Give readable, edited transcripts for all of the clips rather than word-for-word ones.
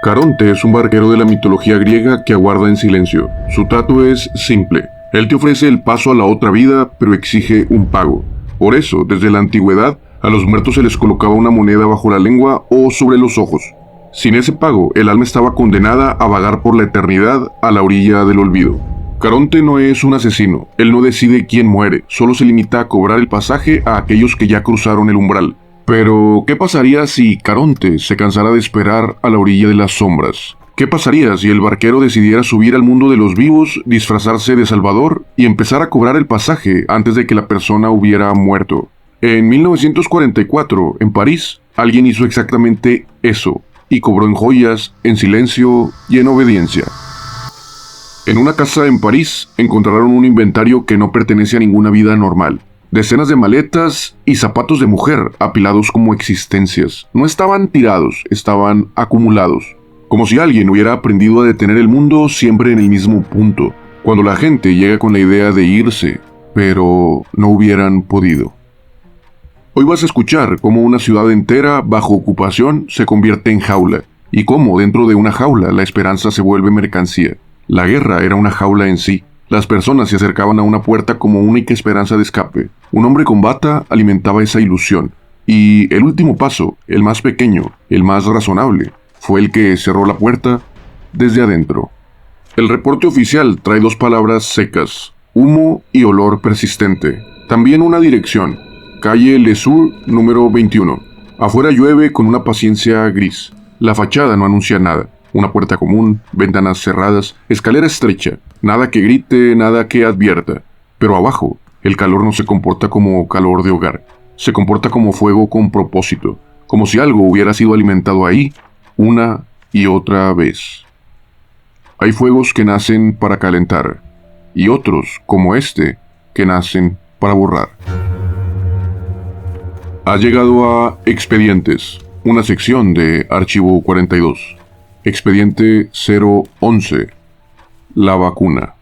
Caronte es un barquero de la mitología griega que aguarda en silencio. Su trato es simple. Él te ofrece el paso a la otra vida, pero exige un pago. Por eso, desde la antigüedad, a los muertos se les colocaba una moneda bajo la lengua o sobre los ojos. Sin ese pago, el alma estaba condenada a vagar por la eternidad a la orilla del olvido. Caronte no es un asesino. Él no decide quién muere, solo se limita a cobrar el pasaje a aquellos que ya cruzaron el umbral. Pero, ¿qué pasaría si Caronte se cansara de esperar a la orilla de las sombras? ¿Qué pasaría si el barquero decidiera subir al mundo de los vivos, disfrazarse de Salvador y empezar a cobrar el pasaje antes de que la persona hubiera muerto? En 1944, en París, alguien hizo exactamente eso, y cobró en joyas, en silencio y en obediencia. En una casa en París encontraron un inventario que no pertenece a ninguna vida normal. Decenas de maletas y zapatos de mujer apilados como existencias. No estaban tirados, estaban acumulados. Como si alguien hubiera aprendido a detener el mundo siempre en el mismo punto, cuando la gente llega con la idea de irse, pero no hubieran podido. Hoy vas a escuchar cómo una ciudad entera bajo ocupación se convierte en jaula, y cómo dentro de una jaula la esperanza se vuelve mercancía. La guerra era una jaula en sí. Las personas se acercaban a una puerta como única esperanza de escape. Un hombre con bata alimentaba esa ilusión. Y el último paso, el más pequeño, el más razonable, fue el que cerró la puerta desde adentro. El reporte oficial trae dos palabras secas: humo y olor persistente. También una dirección: calle Le Sur, número 21. Afuera llueve con una paciencia gris. La fachada no anuncia nada. Una puerta común, ventanas cerradas, escalera estrecha, nada que grite, nada que advierta. Pero abajo, el calor no se comporta como calor de hogar, se comporta como fuego con propósito, como si algo hubiera sido alimentado ahí una y otra vez. Hay fuegos que nacen para calentar, y otros, como este, que nacen para borrar. Ha llegado a Expedientes, una sección de Archivo 42. Expediente 011. La vacuna.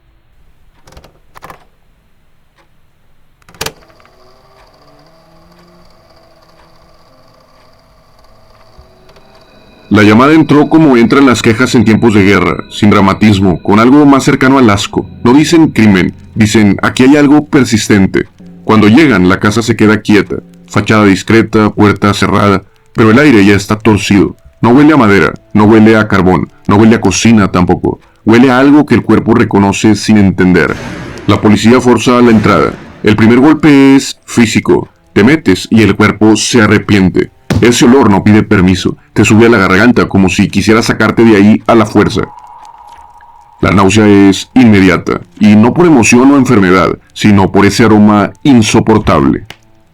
La llamada entró como entran las quejas en tiempos de guerra, sin dramatismo, con algo más cercano al asco. No dicen crimen, dicen aquí hay algo persistente. Cuando llegan, la casa se queda quieta, fachada discreta, puerta cerrada, pero el aire ya está torcido. No huele a madera, no huele a carbón, no huele a cocina tampoco. Huele a algo que el cuerpo reconoce sin entender. La policía forza la entrada. El primer golpe es físico. Te metes y el cuerpo se arrepiente. Ese olor no pide permiso. Te sube a la garganta como si quisiera sacarte de ahí a la fuerza. La náusea es inmediata. Y no por emoción o enfermedad, sino por ese aroma insoportable.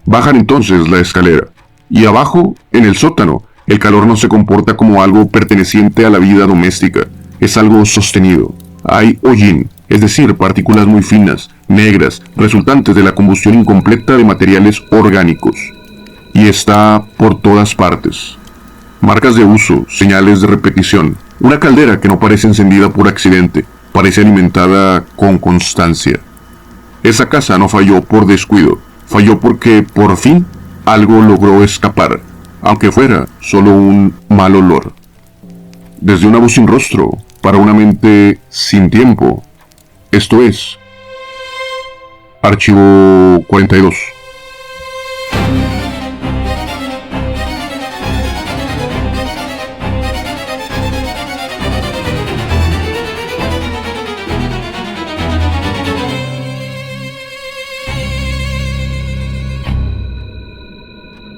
Bajan entonces la escalera. Y abajo, en el sótano, el calor no se comporta como algo perteneciente a la vida doméstica, es algo sostenido. Hay hollín, es decir, partículas muy finas, negras, resultantes de la combustión incompleta de materiales orgánicos. Y está por todas partes. Marcas de uso, señales de repetición. Una caldera que no parece encendida por accidente, parece alimentada con constancia. Esa casa no falló por descuido, falló porque, por fin, algo logró escapar. Aunque fuera solo un mal olor. Desde una voz sin rostro, para una mente sin tiempo. Esto es Archivo 42.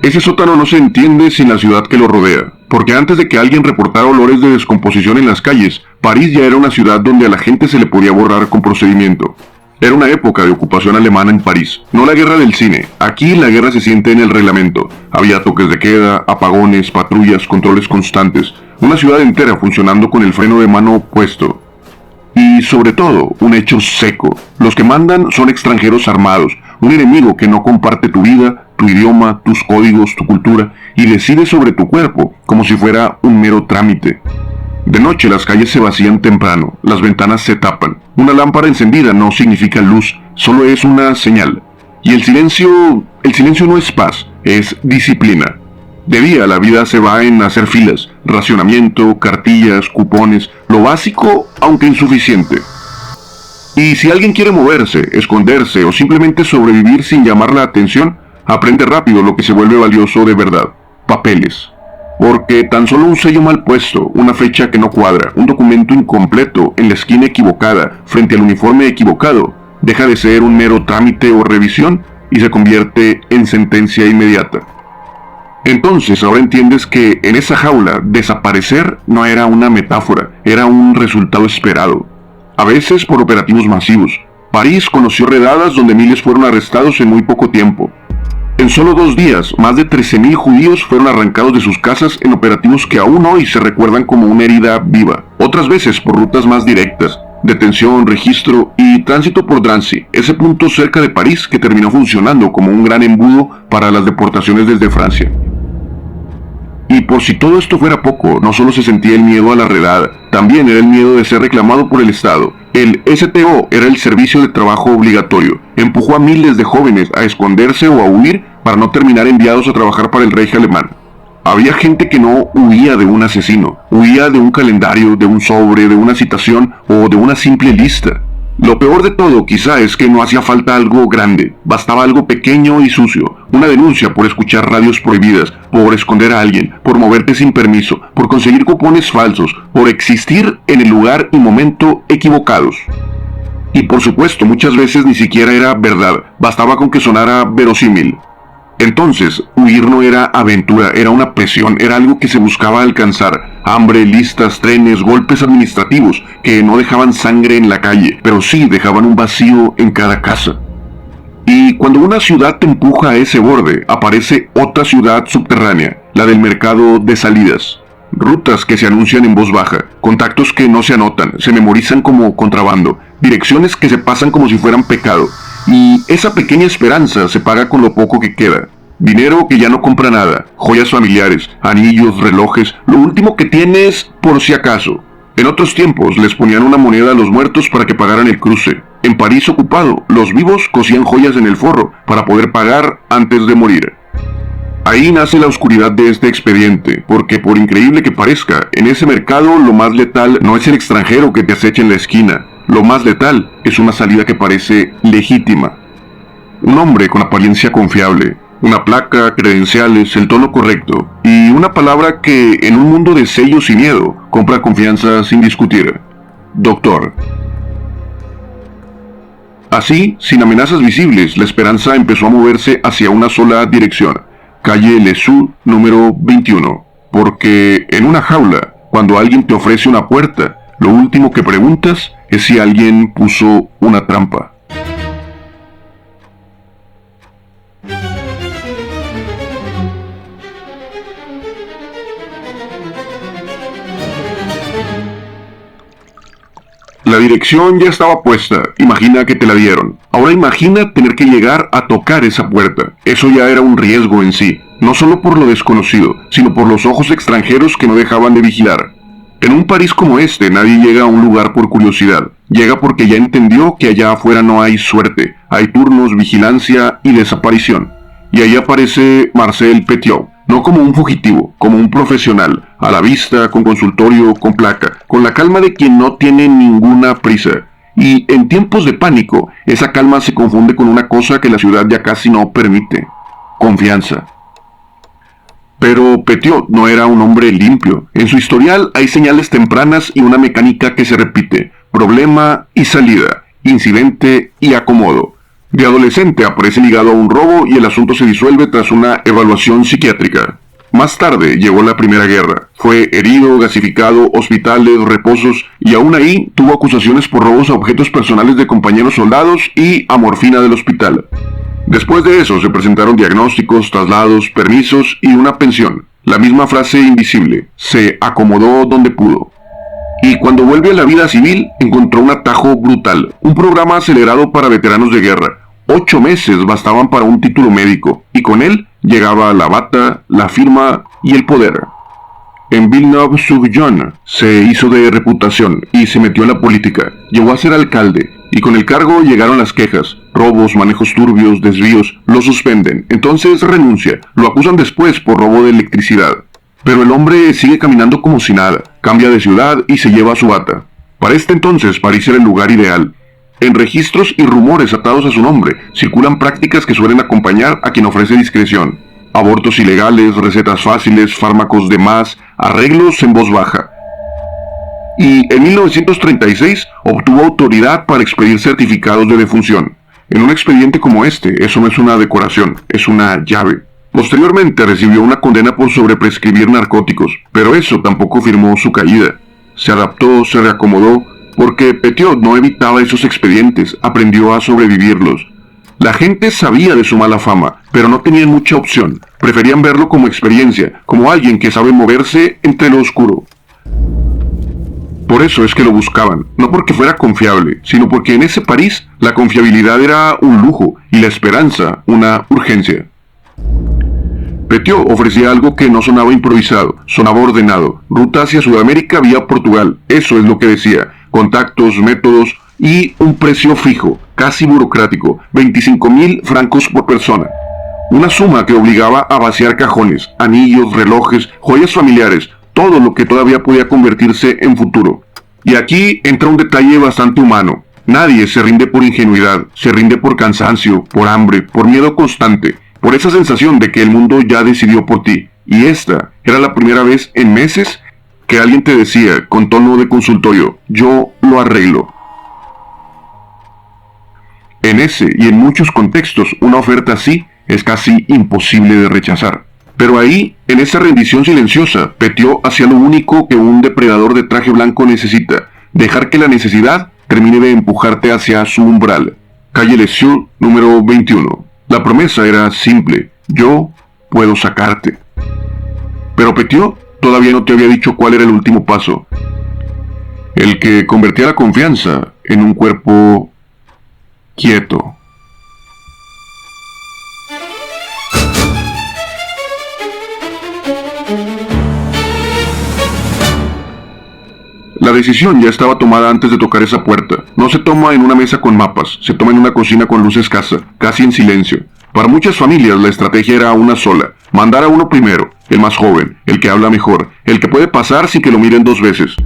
Ese sótano no se entiende sin la ciudad que lo rodea, porque antes de que alguien reportara olores de descomposición en las calles, París ya era una ciudad donde a la gente se le podía borrar con procedimiento. Era una época de ocupación alemana en París, no la guerra del cine. Aquí la guerra se siente en el reglamento. Había toques de queda, apagones, patrullas, controles constantes, una ciudad entera funcionando con el freno de mano puesto. Y sobre todo, un hecho seco. Los que mandan son extranjeros armados, un enemigo que no comparte tu vida, tu idioma, tus códigos, tu cultura, y decide sobre tu cuerpo, como si fuera un mero trámite. De noche las calles se vacían temprano, las ventanas se tapan. Una lámpara encendida no significa luz, solo es una señal. Y el silencio no es paz, es disciplina. De día la vida se va en hacer filas, racionamiento, cartillas, cupones, lo básico aunque insuficiente. Y si alguien quiere moverse, esconderse o simplemente sobrevivir sin llamar la atención, aprende rápido lo que se vuelve valioso de verdad: papeles. Porque tan solo un sello mal puesto, una fecha que no cuadra, un documento incompleto en la esquina equivocada, frente al uniforme equivocado, deja de ser un mero trámite o revisión y se convierte en sentencia inmediata. Entonces ahora entiendes que en esa jaula desaparecer no era una metáfora, era un resultado esperado. A veces por operativos masivos. París conoció redadas donde miles fueron arrestados en muy poco tiempo. En solo 2 días, más de 13.000 judíos fueron arrancados de sus casas en operativos que aún hoy se recuerdan como una herida viva. Otras veces por rutas más directas, detención, registro y tránsito por Drancy, ese punto cerca de París que terminó funcionando como un gran embudo para las deportaciones desde Francia. Y por si todo esto fuera poco, no solo se sentía el miedo a la redada, también era el miedo de ser reclamado por el Estado. El STO era el servicio de trabajo obligatorio. Empujó a miles de jóvenes a esconderse o a huir para no terminar enviados a trabajar para el Reich alemán. Había gente que no huía de un asesino, huía de un calendario, de un sobre, de una citación o de una simple lista. Lo peor de todo quizá es que no hacía falta algo grande, bastaba algo pequeño y sucio, una denuncia por escuchar radios prohibidas, por esconder a alguien, por moverte sin permiso, por conseguir cupones falsos, por existir en el lugar y momento equivocados. Y por supuesto muchas veces ni siquiera era verdad, bastaba con que sonara verosímil. Entonces, huir no era aventura, era una presión, era algo que se buscaba alcanzar. Hambre, listas, trenes, golpes administrativos, que no dejaban sangre en la calle, pero sí dejaban un vacío en cada casa. Y cuando una ciudad te empuja a ese borde, aparece otra ciudad subterránea, la del mercado de salidas. Rutas que se anuncian en voz baja, contactos que no se anotan, se memorizan como contrabando, direcciones que se pasan como si fueran pecado. Y esa pequeña esperanza se paga con lo poco que queda. Dinero que ya no compra nada, joyas familiares, anillos, relojes, lo último que tienes por si acaso. En otros tiempos les ponían una moneda a los muertos para que pagaran el cruce. En París ocupado, los vivos cosían joyas en el forro para poder pagar antes de morir. Ahí nace la oscuridad de este expediente, porque por increíble que parezca, en ese mercado lo más letal no es el extranjero que te acecha en la esquina. Lo más letal es una salida que parece legítima. Un hombre con apariencia confiable, una placa, credenciales, el tono correcto y una palabra que en un mundo de sellos y miedo compra confianza sin discutir. Doctor. Así, sin amenazas visibles, la esperanza empezó a moverse hacia una sola dirección, calle Lesu número 21, porque en una jaula, cuando alguien te ofrece una puerta, lo último que preguntas es si alguien puso una trampa. La dirección ya estaba puesta, imagina que te la dieron. Ahora imagina tener que llegar a tocar esa puerta. Eso ya era un riesgo en sí, no solo por lo desconocido, sino por los ojos extranjeros que no dejaban de vigilar. En un París como este, nadie llega a un lugar por curiosidad. Llega porque ya entendió que allá afuera no hay suerte. Hay turnos, vigilancia y desaparición. Y ahí aparece Marcel Petiot. No como un fugitivo, como un profesional. A la vista, con consultorio, con placa. Con la calma de quien no tiene ninguna prisa. Y en tiempos de pánico, esa calma se confunde con una cosa que la ciudad ya casi no permite. Confianza. Pero Petiot no era un hombre limpio. En su historial hay señales tempranas y una mecánica que se repite. Problema y salida. Incidente y acomodo. De adolescente aparece ligado a un robo y el asunto se disuelve tras una evaluación psiquiátrica. Más tarde llegó la Primera Guerra. Fue herido, gasificado, hospitales, reposos y aún ahí tuvo acusaciones por robos a objetos personales de compañeros soldados y a morfina del hospital. Después de eso se presentaron diagnósticos, traslados, permisos y una pensión. La misma frase invisible, se acomodó donde pudo. Y cuando vuelve a la vida civil, encontró un atajo brutal, un programa acelerado para veteranos de guerra. 8 meses bastaban para un título médico, y con él llegaba la bata, la firma y el poder. En Villeneuve-sur-Yonne se hizo de reputación y se metió en la política. Llegó a ser alcalde, Y con el cargo llegaron las quejas, robos, manejos turbios, desvíos, lo suspenden, entonces renuncia, lo acusan después por robo de electricidad. Pero el hombre sigue caminando como si nada, cambia de ciudad y se lleva a su bata. Para este entonces París era el lugar ideal. En registros y rumores atados a su nombre circulan prácticas que suelen acompañar a quien ofrece discreción. Abortos ilegales, recetas fáciles, fármacos de más, arreglos en voz baja. Y en 1936 obtuvo autoridad para expedir certificados de defunción. En un expediente como este, eso no es una decoración, es una llave. Posteriormente recibió una condena por sobreprescribir narcóticos, pero eso tampoco firmó su caída. Se adaptó, se reacomodó, porque Petiot no evitaba esos expedientes, aprendió a sobrevivirlos. La gente sabía de su mala fama, pero no tenían mucha opción. Preferían verlo como experiencia, como alguien que sabe moverse entre lo oscuro. Por eso es que lo buscaban, no porque fuera confiable, sino porque en ese París la confiabilidad era un lujo y la esperanza una urgencia. Petiot ofrecía algo que no sonaba improvisado, sonaba ordenado. Ruta hacia Sudamérica vía Portugal, eso es lo que decía. Contactos, métodos y un precio fijo, casi burocrático, 25.000 francos por persona. Una suma que obligaba a vaciar cajones, anillos, relojes, joyas familiares, todo lo que todavía podía convertirse en futuro. Y aquí entra un detalle bastante humano. Nadie se rinde por ingenuidad, se rinde por cansancio, por hambre, por miedo constante, por esa sensación de que el mundo ya decidió por ti. Y esta era la primera vez en meses que alguien te decía, con tono de consultorio, yo lo arreglo. En ese y en muchos contextos, una oferta así es casi imposible de rechazar. Pero ahí, en esa rendición silenciosa, Petiot hacía lo único que un depredador de traje blanco necesita, dejar que la necesidad termine de empujarte hacia su umbral. Calle Les Cieux, número 21. La promesa era simple, yo puedo sacarte. Pero Petiot todavía no te había dicho cuál era el último paso. El que convertía la confianza en un cuerpo quieto. La decisión ya estaba tomada antes de tocar esa puerta. No se toma en una mesa con mapas, se toma en una cocina con luz escasa, casi en silencio. Para muchas familias la estrategia era una sola, mandar a uno primero, el más joven, el que habla mejor, el que puede pasar sin que lo miren dos veces.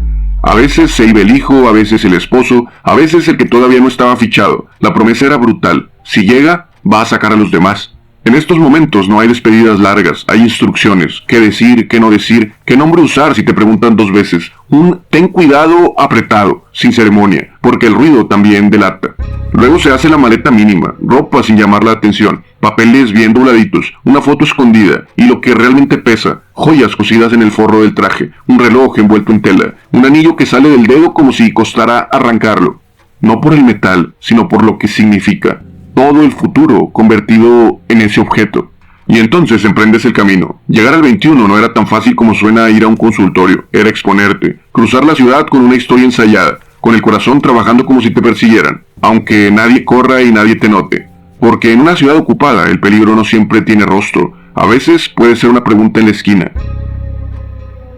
A veces se iba el hijo, a veces el esposo, a veces el que todavía no estaba fichado. La promesa era brutal, si llega, va a sacar a los demás. En estos momentos no hay despedidas largas, hay instrucciones, qué decir, qué no decir, qué nombre usar si te preguntan dos veces. Un ten cuidado apretado, sin ceremonia, porque el ruido también delata. Luego se hace la maleta mínima, ropa sin llamar la atención, papeles bien dobladitos, una foto escondida, y lo que realmente pesa, joyas cosidas en el forro del traje, un reloj envuelto en tela, un anillo que sale del dedo como si costara arrancarlo. No por el metal, sino por lo que significa. Todo el futuro convertido en ese objeto. Y entonces emprendes el camino. Llegar al 21 no era tan fácil como suena ir a un consultorio, era exponerte, cruzar la ciudad con una historia ensayada, con el corazón trabajando como si te persiguieran, aunque nadie corra y nadie te note. Porque en una ciudad ocupada el peligro no siempre tiene rostro, a veces puede ser una pregunta en la esquina.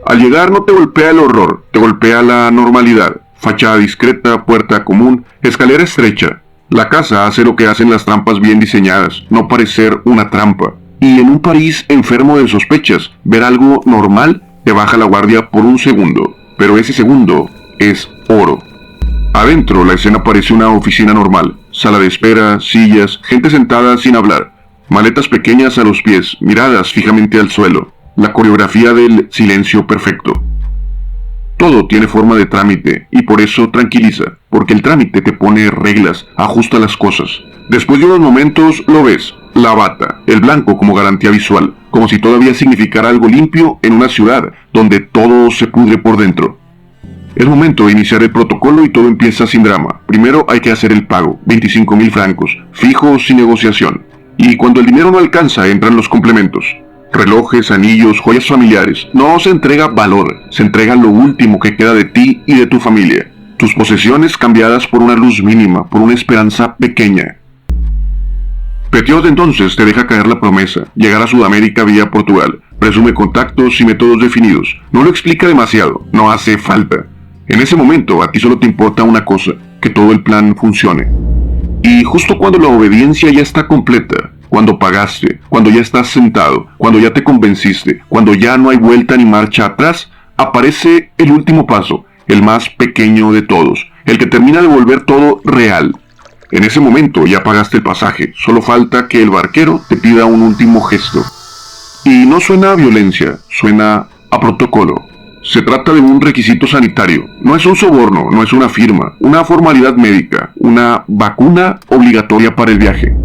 Al llegar no te golpea el horror, te golpea la normalidad, fachada discreta, puerta común, escalera estrecha. La casa hace lo que hacen las trampas bien diseñadas, no parecer una trampa. Y en un París enfermo de sospechas, ver algo normal te baja la guardia por un segundo, pero ese segundo es oro. Adentro la escena parece una oficina normal, sala de espera, sillas, gente sentada sin hablar, maletas pequeñas a los pies, miradas fijamente al suelo, la coreografía del silencio perfecto. Todo tiene forma de trámite y por eso tranquiliza, porque el trámite te pone reglas, ajusta las cosas. Después de unos momentos lo ves, la bata, el blanco como garantía visual, como si todavía significara algo limpio en una ciudad donde todo se pudre por dentro. Es momento de iniciar el protocolo y todo empieza sin drama. Primero hay que hacer el pago, 25.000 francos, fijo sin negociación. Y cuando el dinero no alcanza entran los complementos. Relojes, anillos, joyas familiares. No se entrega valor, se entrega lo último que queda de ti y de tu familia. Tus posesiones cambiadas por una luz mínima, por una esperanza pequeña. Petiot entonces te deja caer la promesa, llegar a Sudamérica vía Portugal. Presume contactos y métodos definidos. No lo explica demasiado, no hace falta. En ese momento a ti solo te importa una cosa, que todo el plan funcione. Y justo cuando la obediencia ya está completa, cuando pagaste, cuando ya estás sentado, cuando ya te convenciste, cuando ya no hay vuelta ni marcha atrás, aparece el último paso, el más pequeño de todos, el que termina de volver todo real. En ese momento ya pagaste el pasaje, solo falta que el barquero te pida un último gesto. Y no suena a violencia, suena a protocolo. Se trata de un requisito sanitario, no es un soborno, no es una firma, una formalidad médica, una vacuna obligatoria para el viaje.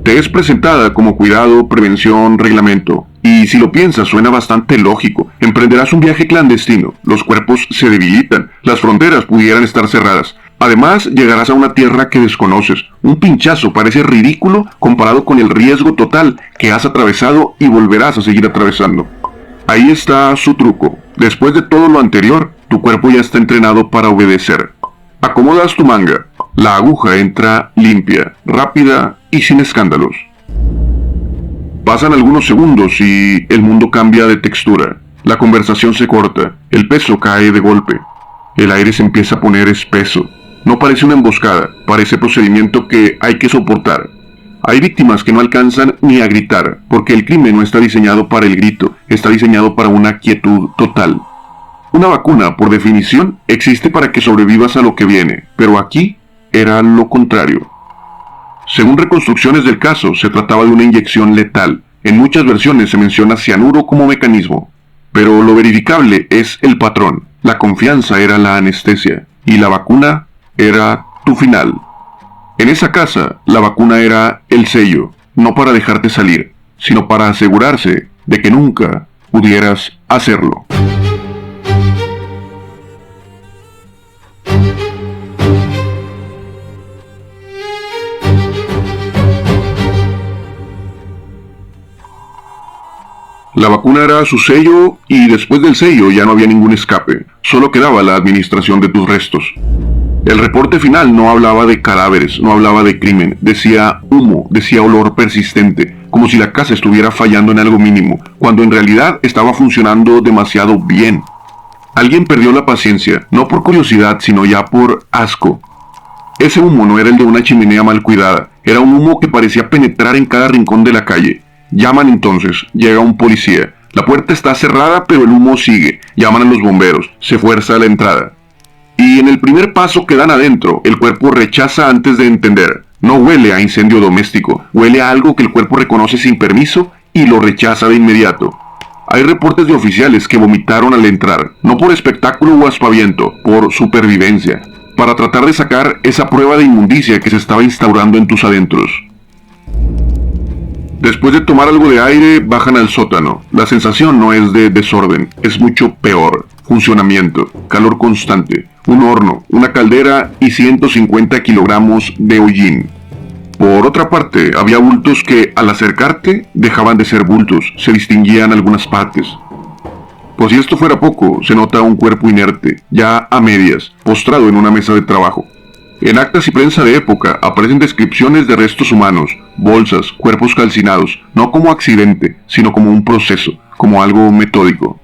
Te es presentada como cuidado, prevención, reglamento. Y si lo piensas, suena bastante lógico. Emprenderás un viaje clandestino, los cuerpos se debilitan, las fronteras pudieran estar cerradas. Además, llegarás a una tierra que desconoces. Un pinchazo parece ridículo comparado con el riesgo total que has atravesado y volverás a seguir atravesando. Ahí está su truco. Después de todo lo anterior, tu cuerpo ya está entrenado para obedecer. Acomodas tu manga. La aguja entra limpia, rápida y sin escándalos. Pasan algunos segundos y el mundo cambia de textura. La conversación se corta, el peso cae de golpe. El aire se empieza a poner espeso. No parece una emboscada, parece procedimiento que hay que soportar. Hay víctimas que no alcanzan ni a gritar, porque el crimen no está diseñado para el grito, está diseñado para una quietud total. Una vacuna, por definición, existe para que sobrevivas a lo que viene, pero aquí era lo contrario. Según reconstrucciones del caso, se trataba de una inyección letal. En muchas versiones se menciona cianuro como mecanismo, pero lo verificable es el patrón. La confianza era la anestesia, y la vacuna era tu final. En esa casa, la vacuna era el sello, no para dejarte salir, sino para asegurarse de que nunca pudieras hacerlo. La vacuna era su sello y después del sello ya no había ningún escape, solo quedaba la administración de tus restos. El reporte final no hablaba de cadáveres, no hablaba de crimen, decía humo, decía olor persistente, como si la casa estuviera fallando en algo mínimo, cuando en realidad estaba funcionando demasiado bien. Alguien perdió la paciencia, no por curiosidad, sino ya por asco. Ese humo no era el de una chimenea mal cuidada, era un humo que parecía penetrar en cada rincón de la calle. Llaman entonces, llega un policía. La puerta está cerrada, pero el humo sigue. Llaman a los bomberos, se fuerza la entrada. Y en el primer paso que dan adentro, el cuerpo rechaza antes de entender. No huele a incendio doméstico, huele a algo que el cuerpo reconoce sin permiso y lo rechaza de inmediato. Hay reportes de oficiales que vomitaron al entrar, no por espectáculo o aspaviento, por supervivencia, para tratar de sacar esa prueba de inmundicia que se estaba instaurando en tus adentros. Después de tomar algo de aire, bajan al sótano. La sensación no es de desorden, es mucho peor. Funcionamiento, calor constante, un horno, una caldera y 150 kilogramos de hollín. Por otra parte, había bultos que, al acercarte, dejaban de ser bultos, se distinguían algunas partes. Por si esto fuera poco, se nota un cuerpo inerte, ya a medias, postrado en una mesa de trabajo. En actas y prensa de época aparecen descripciones de restos humanos, bolsas, cuerpos calcinados, no como accidente, sino como un proceso, como algo metódico.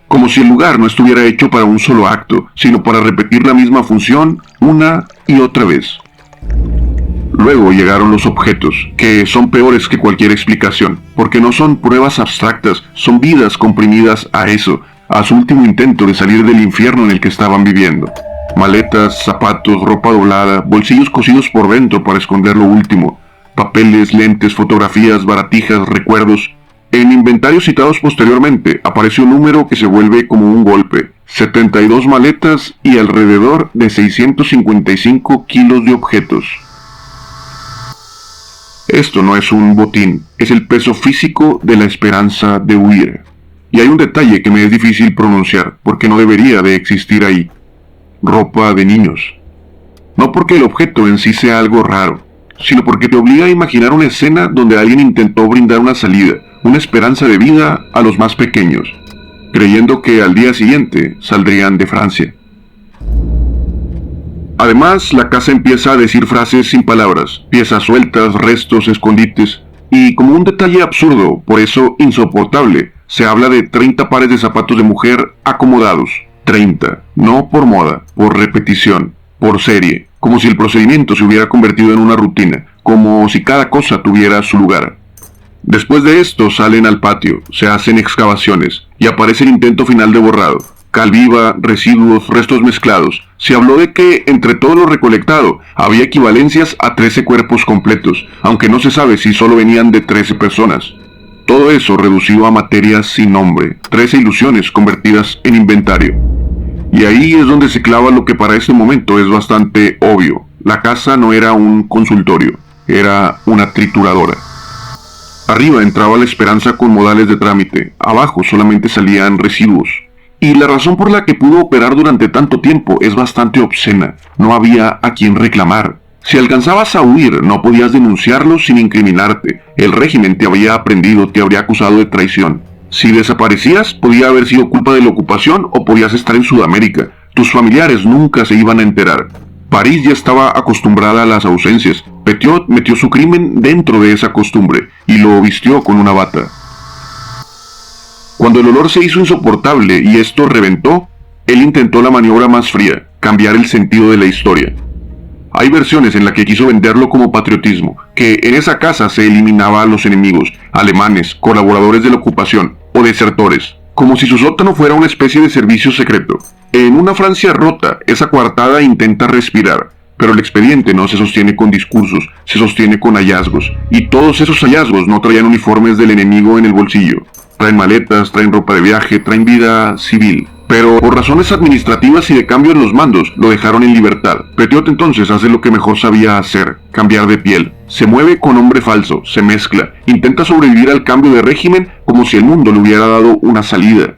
Como si el lugar no estuviera hecho para un solo acto, sino para repetir la misma función una y otra vez. Luego llegaron los objetos, que son peores que cualquier explicación, porque no son pruebas abstractas, son vidas comprimidas a eso, a su último intento de salir del infierno en el que estaban viviendo. Maletas, zapatos, ropa doblada, bolsillos cosidos por dentro para esconder lo último, papeles, lentes, fotografías, baratijas, recuerdos. En inventarios citados posteriormente aparece un número que se vuelve como un golpe: 72 maletas y alrededor de 655 kilos de objetos. Esto no es un botín, es el peso físico de la esperanza de huir. Y hay un detalle que me es difícil pronunciar, porque no debería de existir ahí. Ropa de niños. No porque el objeto en sí sea algo raro, sino porque te obliga a imaginar una escena donde alguien intentó brindar una salida, una esperanza de vida a los más pequeños, creyendo que al día siguiente saldrían de Francia. Además, la casa empieza a decir frases sin palabras, piezas sueltas, restos, escondites, y como un detalle absurdo, por eso insoportable, se habla de 30 pares de zapatos de mujer acomodados. 30, no por moda, por repetición, por serie, como si el procedimiento se hubiera convertido en una rutina, como si cada cosa tuviera su lugar. Después de esto salen al patio, se hacen excavaciones y aparece el intento final de borrado. Cal viva, residuos, restos mezclados. Se habló de que entre todo lo recolectado había equivalencias a 13 cuerpos completos, aunque no se sabe si solo venían de 13 personas. Todo eso reducido a materias sin nombre, 13 ilusiones convertidas en inventario. Y ahí es donde se clava lo que para este momento es bastante obvio. La casa no era un consultorio, era una trituradora. Arriba entraba la esperanza con modales de trámite, abajo solamente salían residuos. Y la razón por la que pudo operar durante tanto tiempo es bastante obscena. No había a quien reclamar. Si alcanzabas a huir, no podías denunciarlo sin incriminarte. El régimen te había aprendido, te habría acusado de traición. Si desaparecías, podía haber sido culpa de la ocupación o podías estar en Sudamérica. Tus familiares nunca se iban a enterar. París ya estaba acostumbrada a las ausencias. Petiot metió su crimen dentro de esa costumbre y lo vistió con una bata. Cuando el olor se hizo insoportable y esto reventó, él intentó la maniobra más fría, cambiar el sentido de la historia. Hay versiones en las que quiso venderlo como patriotismo, que en esa casa se eliminaba a los enemigos, alemanes, colaboradores de la ocupación o desertores, como si su sótano fuera una especie de servicio secreto. En una Francia rota, esa coartada intenta respirar, pero el expediente no se sostiene con discursos, se sostiene con hallazgos, y todos esos hallazgos no traían uniformes del enemigo en el bolsillo. Traen maletas, traen ropa de viaje, traen vida civil. Pero por razones administrativas y de cambio en los mandos, lo dejaron en libertad. Petiot entonces hace lo que mejor sabía hacer, cambiar de piel. Se mueve con hombre falso, se mezcla, intenta sobrevivir al cambio de régimen como si el mundo le hubiera dado una salida.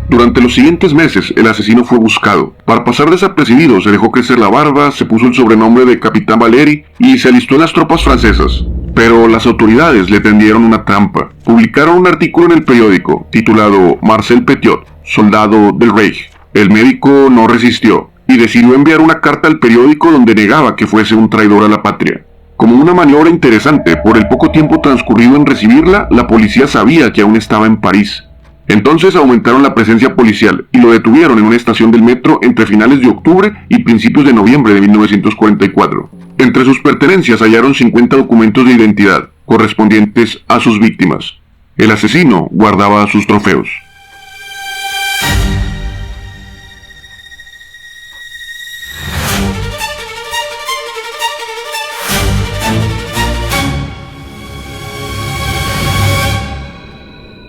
Durante los siguientes meses, el asesino fue buscado. Para pasar desapercibido, se dejó crecer la barba, se puso el sobrenombre de Capitán Valéry y se alistó en las tropas francesas. Pero las autoridades le tendieron una trampa. Publicaron un artículo en el periódico titulado Marcel Petiot, soldado del Reich. El médico no resistió y decidió enviar una carta al periódico donde negaba que fuese un traidor a la patria. Como una maniobra interesante, por el poco tiempo transcurrido en recibirla, la policía sabía que aún estaba en París. Entonces aumentaron la presencia policial y lo detuvieron en una estación del metro entre finales de octubre y principios de noviembre de 1944. Entre sus pertenencias hallaron 50 documentos de identidad, correspondientes a sus víctimas. El asesino guardaba sus trofeos.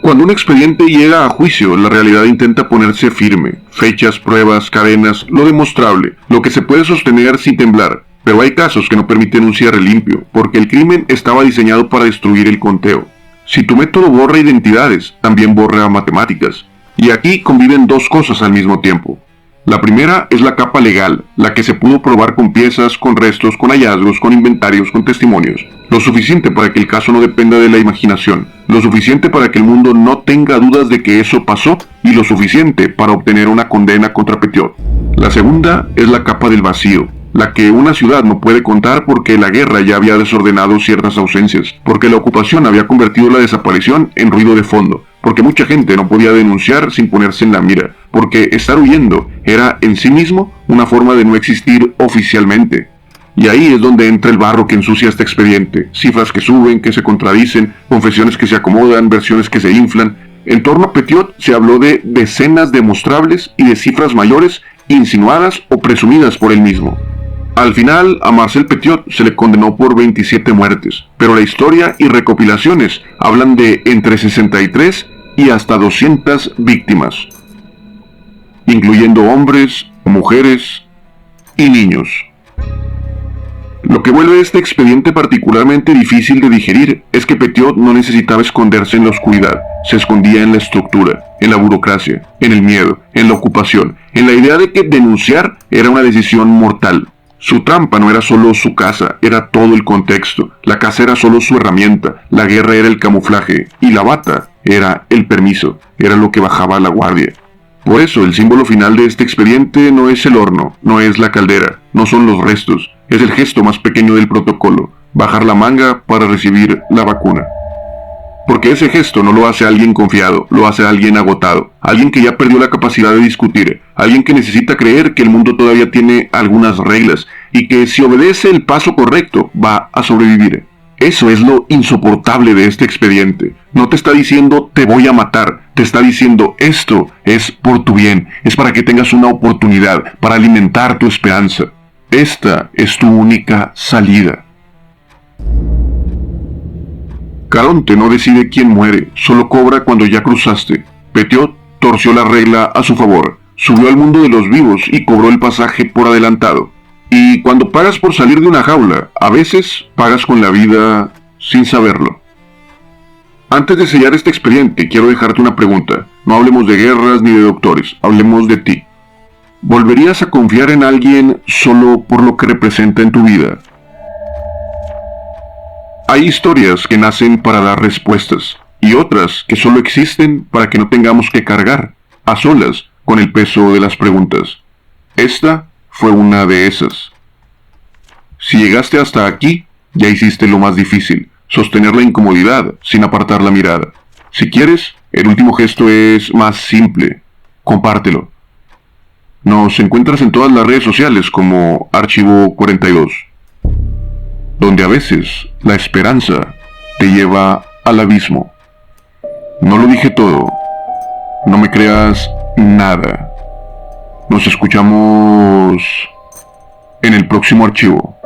Cuando un expediente llega a juicio, la realidad intenta ponerse firme. Fechas, pruebas, cadenas, lo demostrable, lo que se puede sostener sin temblar. Pero hay casos que no permiten un cierre limpio, porque el crimen estaba diseñado para destruir el conteo. Si tu método borra identidades, también borra matemáticas. Y aquí conviven dos cosas al mismo tiempo. La primera es la capa legal, la que se pudo probar con piezas, con restos, con hallazgos, con inventarios, con testimonios. Lo suficiente para que el caso no dependa de la imaginación, lo suficiente para que el mundo no tenga dudas de que eso pasó y lo suficiente para obtener una condena contra Petiot. La segunda es la capa del vacío, la que una ciudad no puede contar porque la guerra ya había desordenado ciertas ausencias, porque la ocupación había convertido la desaparición en ruido de fondo, porque mucha gente no podía denunciar sin ponerse en la mira, porque estar huyendo era en sí mismo una forma de no existir oficialmente. Y ahí es donde entra el barro que ensucia este expediente, cifras que suben, que se contradicen, confesiones que se acomodan, versiones que se inflan. En torno a Petiot se habló de decenas demostrables y de cifras mayores insinuadas o presumidas por él mismo. Al final, a Marcel Petiot se le condenó por 27 muertes, pero la historia y recopilaciones hablan de entre 63 y hasta 200 víctimas, incluyendo hombres, mujeres y niños. Lo que vuelve este expediente particularmente difícil de digerir es que Petiot no necesitaba esconderse en la oscuridad, se escondía en la estructura, en la burocracia, en el miedo, en la ocupación, en la idea de que denunciar era una decisión mortal. Su trampa no era solo su casa, era todo el contexto. La casa era solo su herramienta, la guerra era el camuflaje y la bata era el permiso, era lo que bajaba la guardia. Por eso el símbolo final de este expediente no es el horno, no es la caldera, no son los restos, es el gesto más pequeño del protocolo, bajar la manga para recibir la vacuna. Porque ese gesto no lo hace alguien confiado, lo hace alguien agotado, alguien que ya perdió la capacidad de discutir, alguien que necesita creer que el mundo todavía tiene algunas reglas y que si obedece el paso correcto va a sobrevivir. Eso es lo insoportable de este expediente. No te está diciendo te voy a matar, te está diciendo esto es por tu bien, es para que tengas una oportunidad, para alimentar tu esperanza. Esta es tu única salida. Caronte no decide quién muere, solo cobra cuando ya cruzaste. Petiot torció la regla a su favor, subió al mundo de los vivos y cobró el pasaje por adelantado. Y cuando pagas por salir de una jaula, a veces pagas con la vida sin saberlo. Antes de sellar este expediente, quiero dejarte una pregunta. No hablemos de guerras ni de doctores, hablemos de ti. ¿Volverías a confiar en alguien solo por lo que representa en tu vida? Hay historias que nacen para dar respuestas, y otras que solo existen para que no tengamos que cargar, a solas, con el peso de las preguntas. Esta fue una de esas. Si llegaste hasta aquí, ya hiciste lo más difícil, sostener la incomodidad sin apartar la mirada. Si quieres, el último gesto es más simple. Compártelo. Nos encuentras en todas las redes sociales como Archivo 42, donde a veces la esperanza te lleva al abismo. No lo dije todo. No me creas nada. Nos escuchamos en el próximo archivo.